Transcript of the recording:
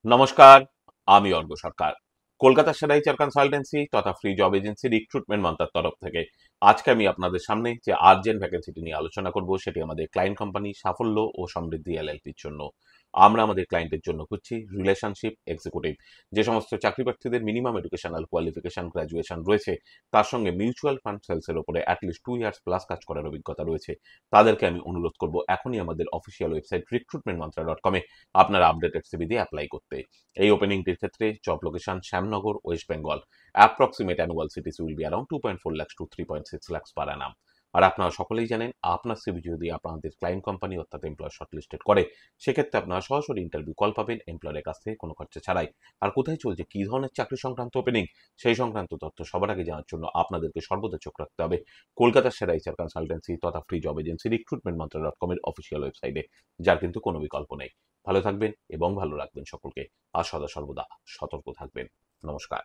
নমস্কার, আমি অর্ঘ সরকার। কলকাতার সেরা এইচআর কনসালটেন্সি তথা ফ্রি জব এজেন্সি রিক্রুটমেন্ট মন্ত্রার তরফ থেকে আজকে আমি আপনাদের সামনে যে আর্জেন্ট ভ্যাকেন্সিটি নিয়ে আলোচনা করব সেটি আমাদের ক্লায়েন্ট কোম্পানি সাফল্য ও সমৃদ্ধি এলএলপির জন্য। আমরা আমাদের ক্লায়েন্টের জন্য খুঁজছি রিলেশনশিপ এক্সিকিউটিভ। যে সমস্ত চাকরি প্রার্থীদের মিনিমাম এডুকেশনাল কোয়ালিফিকেশন গ্রাজুয়েশন রয়েছে, তার সঙ্গে মিউচুয়াল ফান্ড সেলসের উপরে অ্যাটলিস্ট 2 ইয়ার্স প্লাস কাজ করার অভিজ্ঞতা রয়েছে, তাদেরকে আমি অনুরোধ করব এখনই আমাদের অফিসিয়াল ওয়েবসাইট recruitmentmantra.com আপনারা আপডেটেড সিভি দিয়ে অ্যাপ্লাই করতে। এই ওপেনিংটির ক্ষেত্রে job location Shyamnagar, West Bengal. Approximate annual CTC will be around 2.4 lakhs to 3.6 lakhs per annum। আর আপনারা সকলেই জানেন, আপনার সিভি যদি আপনাদের ক্লায়েন্ট কোম্পানি অর্থাৎ এমপ্লয়ার শর্টলিস্টেড করে, সেক্ষেত্রে আপনারা সরাসরি ইন্টারভিউ কল পাবেন এমপ্লয়ারের কাছ থেকে কোনো খরচা ছাড়াই। আর কোথায় চলছে, কী ধরনের চাকরি সংক্রান্ত ওপেনিং, সেই সংক্রান্ত তথ্য সবার আগে জানার জন্য আপনাদেরকে সর্বদা চোখ রাখতে হবে কলকাতার সেরা এইচআর কনসালটেন্সি তথা ফ্রি জব এজেন্সি recruitmentmantra.com এর অফিসিয়াল ওয়েবসাইটে, যার কিন্তু কোনো বিকল্প নেই। ভালো থাকবেন এবং ভালো রাখবেন সকলকে। আর সদা সর্বদা সতর্ক থাকবেন। নমস্কার।